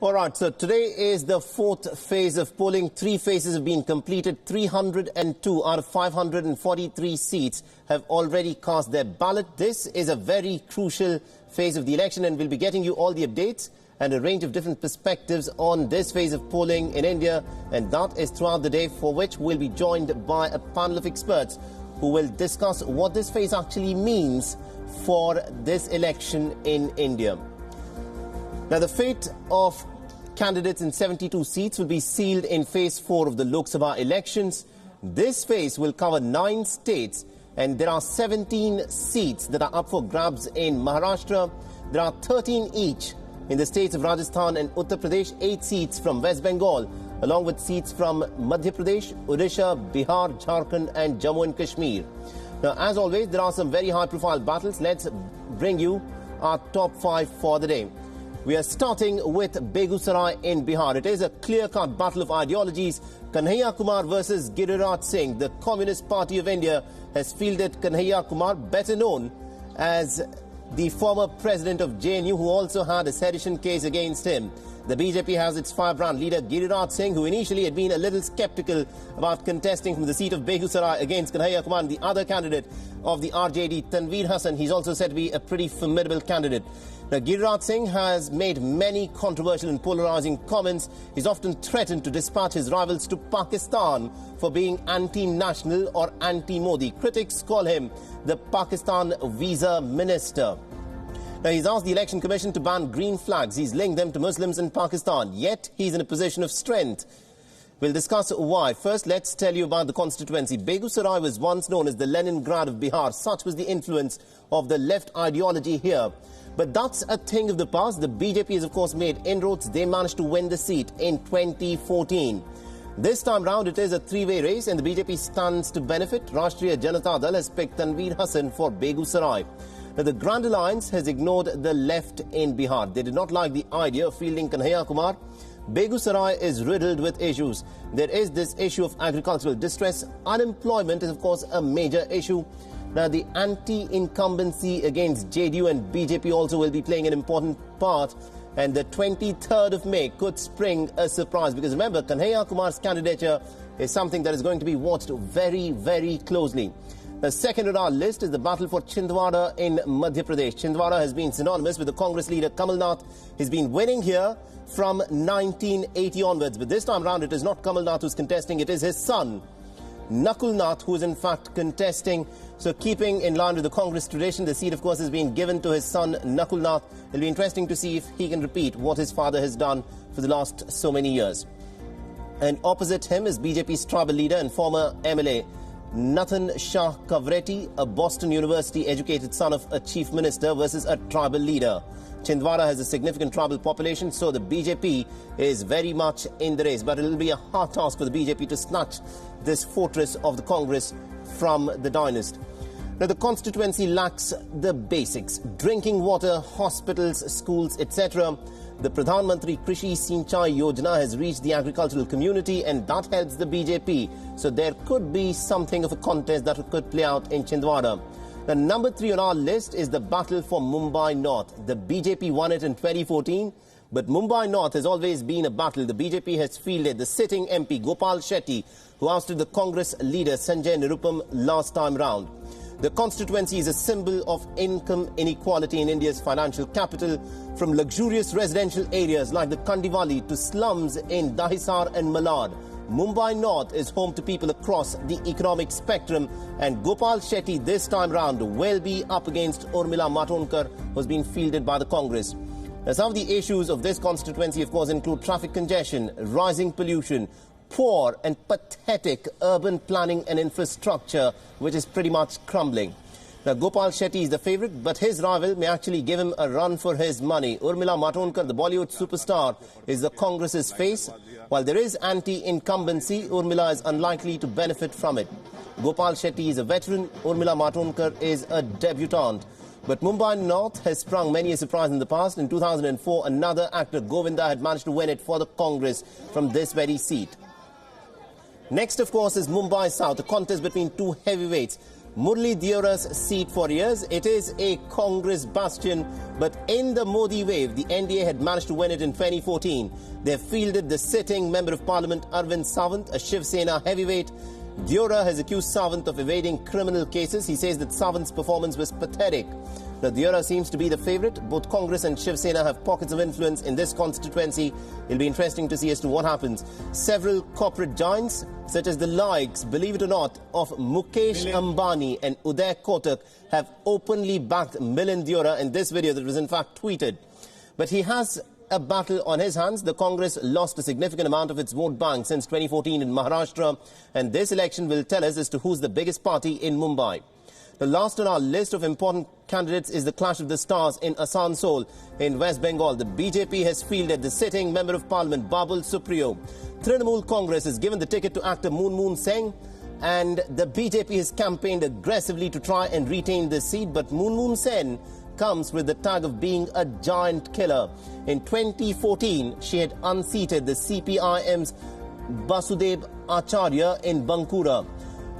All right, so today is the fourth phase of polling. 3 phases have been completed. 302 out of 543 seats have already cast their ballot. This is a very crucial phase of the election, and we'll be getting you all the updates and a range of different perspectives on this phase of polling in India, and that is throughout the day, for which we'll be joined by a panel of experts who will discuss what this phase actually means for this election in India. Now, the fate of candidates in 72 seats will be sealed in phase 4 of the Lok Sabha elections. This phase will cover 9 states, and there are 17 seats that are up for grabs in Maharashtra. There are 13 each in the states of Rajasthan and Uttar Pradesh, 8 seats from West Bengal, along with seats from Madhya Pradesh, Odisha, Bihar, Jharkhand and Jammu and Kashmir. Now, as always, there are some very high-profile battles. Let's bring you our top 5 for the day. We are starting with Begusarai in Bihar. It is a clear-cut battle of ideologies. Kanhaiya Kumar versus Giriraj Singh. The Communist Party of India has fielded Kanhaiya Kumar, better known as the former president of JNU, who also had a sedition case against him. The BJP has its firebrand leader Giriraj Singh, who initially had been a little skeptical about contesting from the seat of Begusarai against Kanhaiya Kumar. The other candidate of the RJD, Tanveer Hassan, he's also said to be a pretty formidable candidate. Now, Giriraj Singh has made many controversial and polarizing comments. He's often threatened to dispatch his rivals to Pakistan for being anti-national or anti-Modi. Critics call him the Pakistan visa minister. Now, he's asked the Election Commission to ban green flags. He's linked them to Muslims in Pakistan, yet he's in a position of strength. We'll discuss why. First, let's tell you about the constituency. Begusarai was once known as the Leningrad of Bihar. Such was the influence of the left ideology here. But that's a thing of the past. The BJP has, of course, made inroads. They managed to win the seat in 2014. This time round, it is a 3-way race, and the BJP stands to benefit. Rashtriya Janata Dal has picked Tanveer Hassan for Begusarai. Now, the Grand Alliance has ignored the left in Bihar. They did not like the idea of fielding Kanhaiya Kumar. Begusarai is riddled with issues. There is this issue of agricultural distress. Unemployment is, of course, a major issue. Now, the anti-incumbency against JDU and BJP also will be playing an important part. And the 23rd of May could spring a surprise. Because remember, Kanhaiya Kumar's candidature is something that is going to be watched very, very closely. The second on our list is the battle for Chhindwara in Madhya Pradesh. Chhindwara has been synonymous with the Congress leader Kamal Nath. He's been winning here from 1980 onwards. But this time round, it is not Kamal Nath who's contesting. It is his son, Nakul Nath, who is in fact contesting. So keeping in line with the Congress tradition, the seat, of course, has been given to his son, Nakul Nath. It'll be interesting to see if he can repeat what his father has done for the last so many years. And opposite him is BJP's tribal leader and former MLA, Nathan Shah Kavreti, a Boston University-educated son of a chief minister versus a tribal leader. Chhindwara has a significant tribal population, so the BJP is very much in the race. But it will be a hard task for the BJP to snatch this fortress of the Congress from the dynast. Now, the constituency lacks the basics: drinking water, hospitals, schools, etc. The Pradhan Mantri Krishi Sinchai Yojana has reached the agricultural community, and that helps the BJP. So there could be something of a contest that could play out in Chhindwara. The number 3 on our list is the battle for Mumbai North. The BJP won it in 2014, but Mumbai North has always been a battle. The BJP has fielded the sitting MP Gopal Shetty, who ousted the Congress leader Sanjay Nirupam last time round. The constituency is a symbol of income inequality in India's financial capital, from luxurious residential areas like the Kandivali to slums in Dahisar and Malad. Mumbai North is home to people across the economic spectrum, and Gopal Shetty this time round will be up against Urmila Matondkar, who's been fielded by the Congress. Now, some of the issues of this constituency, of course, include traffic congestion, rising pollution, poor and pathetic urban planning and infrastructure, which is pretty much crumbling. Now, Gopal Shetty is the favourite, but his rival may actually give him a run for his money. Urmila Matondkar, the Bollywood superstar, is the Congress's face. While there is anti-incumbency, Urmila is unlikely to benefit from it. Gopal Shetty is a veteran. Urmila Matondkar is a debutante. But Mumbai North has sprung many a surprise in the past. In 2004, another actor, Govinda, had managed to win it for the Congress from this very seat. Next, of course, is Mumbai South, a contest between 2 heavyweights. Murli Deora's seat for years. It is a Congress bastion, but in the Modi wave, the NDA had managed to win it in 2014. They fielded the sitting Member of Parliament Arvind Sawant, a Shiv Sena heavyweight. Deora has accused Sawant of evading criminal cases. He says that Sawant's performance was pathetic. Now, Deora seems to be the favourite. Both Congress and Shiv Sena have pockets of influence in this constituency. It'll be interesting to see as to what happens. Several corporate giants, such as the likes, believe it or not, of Mukesh Ambani and Uday Kotak, have openly backed Milind Deora in this video that was in fact tweeted. But he has a battle on his hands. The Congress lost a significant amount of its vote bank since 2014 in Maharashtra, and this election will tell us as to who's the biggest party in Mumbai. The last on our list of important candidates is the clash of the stars in Asansol in West Bengal. The BJP has fielded the sitting Member of Parliament Babul Supriyo. Trinamool Congress has given the ticket to actor Moon Singh, and the BJP has campaigned aggressively to try and retain this seat, but Moon Singh comes with the tag of being a giant killer. In 2014, she had unseated the CPIM's Basudev Acharya in Bankura.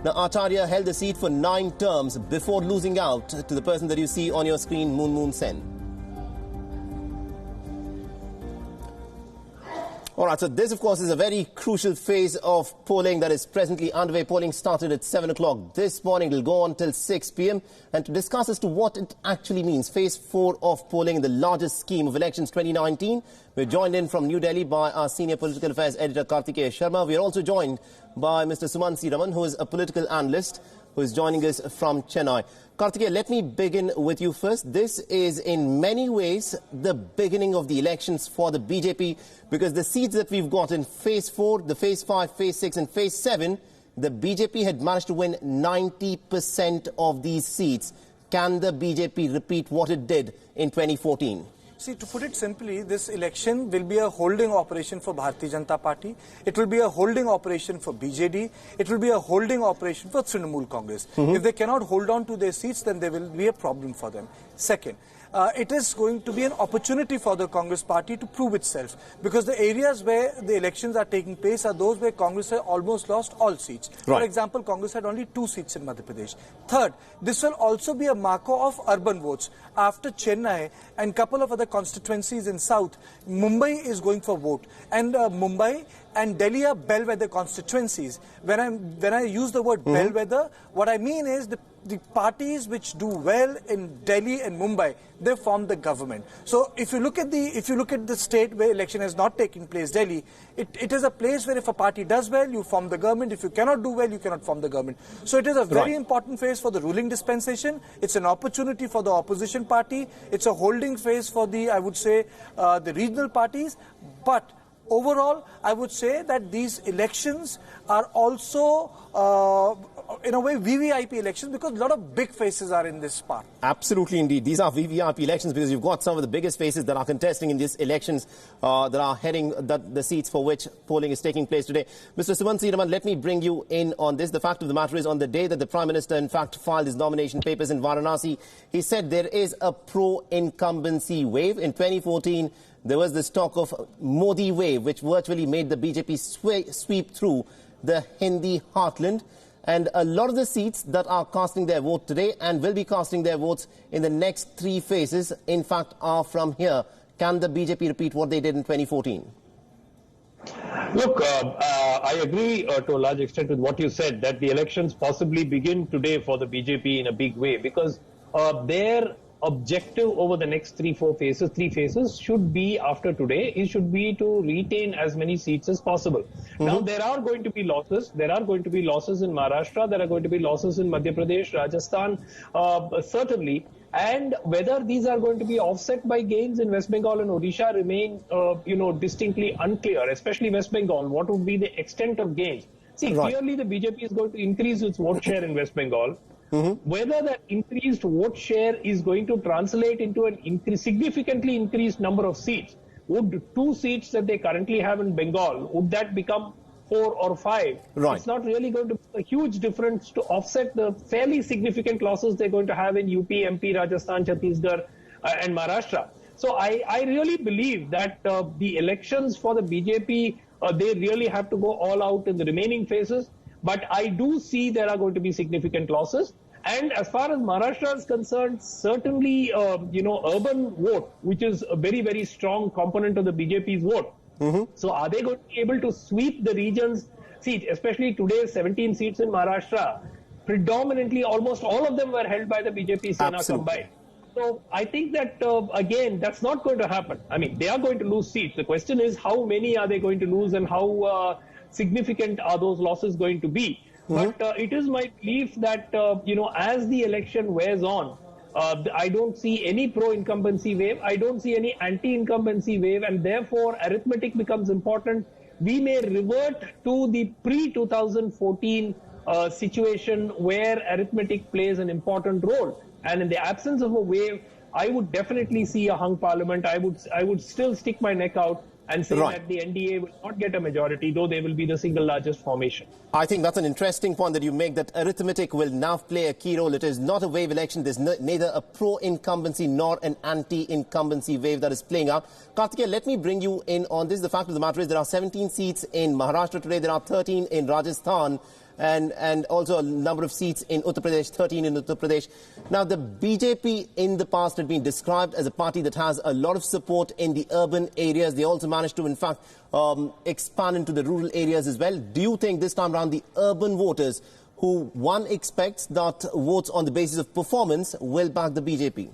Now, Acharya held the seat for 9 terms before losing out to the person that you see on your screen, Moon Sen. All right, so this, of course, is a very crucial phase of polling that is presently underway. Polling started at 7 o'clock this morning. It will go on till 6 p.m. And to discuss as to what it actually means, phase 4 of polling in the largest scheme of elections 2019, we're joined in from New Delhi by our senior political affairs editor, Kartikeya Sharma. We are also joined by Mr. Suman C. Raman, who is a political analyst, who is joining us from Chennai. Kartikeya, let me begin with you first. This is in many ways the beginning of the elections for the BJP, because the seats that we've got in phase 4, the phase 5, phase 6 and phase 7, the BJP had managed to win 90% of these seats. Can the BJP repeat what it did in 2014? See, to put it simply, this election will be a holding operation for Bharatiya Janata Party. It will be a holding operation for BJD. It will be a holding operation for Trinamool Congress. If they cannot hold on to their seats, then there will be a problem for them. Second, it is going to be an opportunity for the Congress party to prove itself, because the areas where the elections are taking place are those where Congress has almost lost all seats. Right. For example, Congress had only 2 seats in Madhya Pradesh. Third, this will also be a marker of urban votes. After Chennai and couple of other constituencies in South, Mumbai is going for vote. And Mumbai and Delhi are bellwether constituencies. When I use the word bellwether, what I mean is the parties which do well in Delhi and Mumbai, they form the government. So if you look at the state where election has not taken place, Delhi, it is a place where if a party does well, you form the government. If you cannot do well, you cannot form the government. So it is a very important phase for the ruling dispensation. It's an opportunity for the opposition party. It's a holding phase for the, I would say, the regional parties. But overall, I would say that these elections are also, in a way, VVIP elections, because a lot of big faces are in this part. Absolutely, indeed. These are VVIP elections because you've got some of the biggest faces that are contesting in these elections that are heading the seats for which polling is taking place today. Mr. Suman C. Raman, let me bring you in on this. The fact of the matter is, on the day that the Prime Minister, in fact, filed his nomination papers in Varanasi, he said there is a pro-incumbency wave. In 2014, there was this talk of Modi wave, which virtually made the BJP sweep through the Hindi heartland. And a lot of the seats that are casting their vote today and will be casting their votes in the next 3 phases, in fact, are from here. Can the BJP repeat what they did in 2014? Look, I agree to a large extent with what you said, that the elections possibly begin today for the BJP in a big way, because their objective over the next 3 phases should be, after today, it should be to retain as many seats as possible. Now, there are going to be losses. There are going to be losses in Maharashtra. There are going to be losses in Madhya Pradesh, Rajasthan, certainly. And whether these are going to be offset by gains in West Bengal and Odisha remain, distinctly unclear, especially West Bengal. What would be the extent of gains? See, clearly the BJP is going to increase its vote share in West Bengal. Whether that increased vote share is going to translate into an significantly increased number of seats. Would 2 seats that they currently have in Bengal, would that become 4 or 5? Right. It's not really going to be a huge difference to offset the fairly significant losses they're going to have in UP, MP, Rajasthan, Chhattisgarh and Maharashtra. So I really believe that the elections for the BJP, they really have to go all out in the remaining phases. But I do see there are going to be significant losses. And as far as Maharashtra is concerned, certainly, urban vote, which is a very, very strong component of the BJP's vote. So are they going to be able to sweep the region's seats, especially today's 17 seats in Maharashtra? Predominantly, almost all of them were held by the BJP Sena combined. So I think that, again, that's not going to happen. I mean, they are going to lose seats. The question is, how many are they going to lose and how significant are those losses going to be? But it is my belief that, as the election wears on, I don't see any pro-incumbency wave. I don't see any anti-incumbency wave. And therefore, arithmetic becomes important. We may revert to the pre-2014 situation where arithmetic plays an important role. And in the absence of a wave, I would definitely see a hung parliament. I would still stick my neck out and say that the NDA will not get a majority, though they will be the single largest formation. I think that's an interesting point that you make, that arithmetic will now play a key role. It is not a wave election. There's neither a pro-incumbency nor an anti-incumbency wave that is playing out. Karthikeya, let me bring you in on this. The fact of the matter is there are 17 seats in Maharashtra today. There are 13 in Rajasthan. And also a number of seats in Uttar Pradesh, 13 in Uttar Pradesh. Now, the BJP in the past had been described as a party that has a lot of support in the urban areas. They also managed to, in fact, expand into the rural areas as well. Do you think this time around the urban voters, who one expects that votes on the basis of performance, will back the BJP?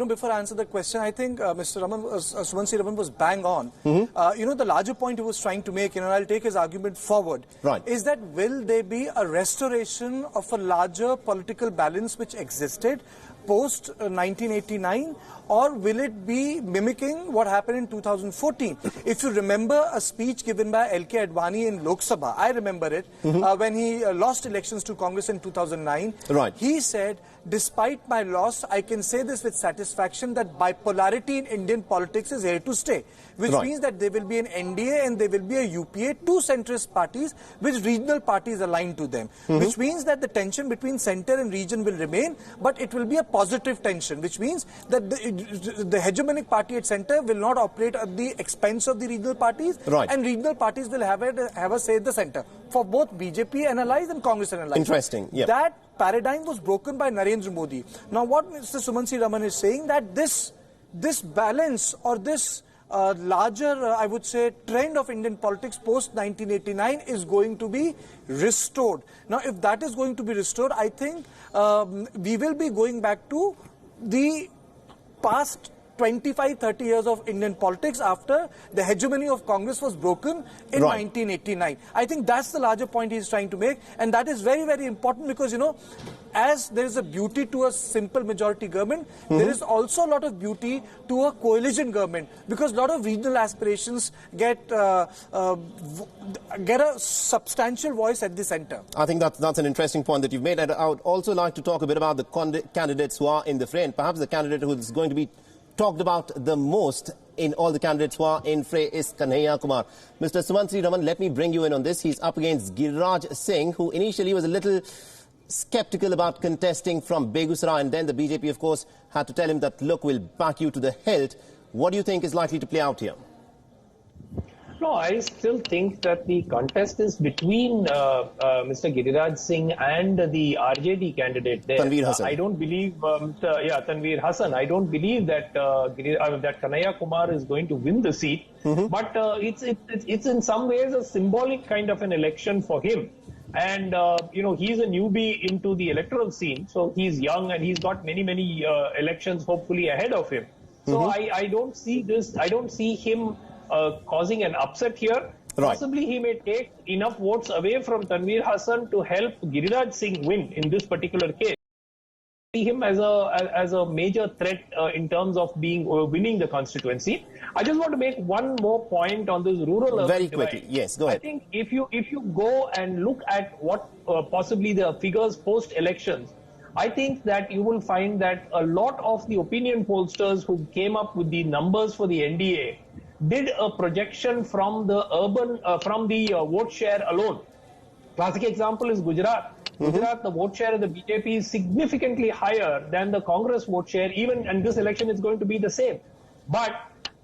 Before I answer the question, I think Mr. Sumansi Raman was bang on. The larger point he was trying to make, I'll take his argument forward, is that will there be a restoration of a larger political balance which existed post 1989, or will it be mimicking what happened in 2014? If you remember a speech given by L.K. Advani in Lok Sabha, I remember it, when he lost elections to Congress in 2009, he said, despite my loss, I can say this with satisfaction that bipolarity in Indian politics is here to stay, which means that there will be an NDA and there will be a UPA, two centrist parties with regional parties aligned to them, which means that the tension between center and region will remain, but it will be a positive tension, which means that the hegemonic party at center will not operate at the expense of the regional parties, and regional parties will have a say at the center for both BJP and allies and Congress and allies. Interesting. That paradigm was broken by Narendra Modi. Now, what Mr. Sumansi Raman is saying, that this balance or this larger, I would say, trend of Indian politics post 1989 is going to be restored. Now, if that is going to be restored, I think we will be going back to the past 25-30 years of Indian politics after the hegemony of Congress was broken in 1989. I think that's the larger point he's trying to make, and that is very, very important because, as there is a beauty to a simple majority government, there is also a lot of beauty to a coalition government, because a lot of regional aspirations get a substantial voice at the center. I think that's an interesting point that you've made. And I would also like to talk a bit about the candidates who are in the fray, and perhaps the candidate who is going to be talked about the most in all the candidates who are in fray is Kanhaiya Kumar. Mr. Sumansi Raman, let me bring you in on this. He's up against Giriraj Singh, who initially was a little skeptical about contesting from Begusarai, and then the BJP, of course, had to tell him that, look, we'll back you to the hilt. What do you think is likely to play out here? No, I still think that the contest is between Mr. Giriraj Singh and the RJD candidate there. Tanveer Hassan. I don't believe, Tanveer Hassan. I don't believe that that Kanhaiya Kumar is going to win the seat. But it's in some ways a symbolic kind of an election for him. And, he's a newbie into the electoral scene. So he's young and he's got many elections hopefully ahead of him. So I don't see this. I don't see him causing an upset here. Possibly he may take enough votes away from Tanveer Hassan to help Giriraj Singh win in this particular case. I see him as a major threat in terms of winning the constituency. I just want to make one more point on this rural very quickly. Yes, go ahead. I think if you go and look at what possibly the figures post elections, I think that you will find that a lot of the opinion pollsters who came up with the numbers for the NDA did a projection from the vote share alone. Classic example is Gujarat. Gujarat, the vote share of the BJP is significantly higher than the Congress vote share, and this election is going to be the same. But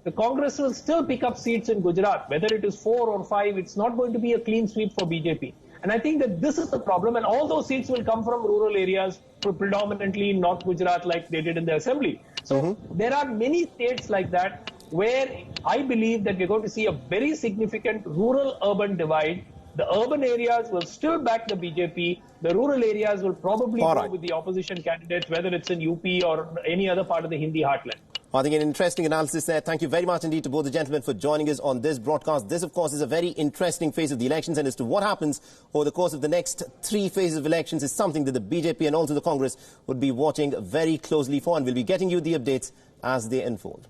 the Congress will still pick up seats in Gujarat, whether it is 4 or 5, it's not going to be a clean sweep for BJP. And I think that this is the problem, and all those seats will come from rural areas, predominantly in North Gujarat, like they did in the assembly. So there are many states like that where I believe that we're going to see a very significant rural-urban divide. The urban areas will still back the BJP. The rural areas will probably go with the opposition candidates, whether it's in UP or any other part of the Hindi heartland. I think an interesting analysis there. Thank you very much indeed to both the gentlemen for joining us on this broadcast. This, of course, is a very interesting phase of the elections, and as to what happens over the course of the next 3 phases of elections is something that the BJP and also the Congress would be watching very closely for, and we'll be getting you the updates as they unfold.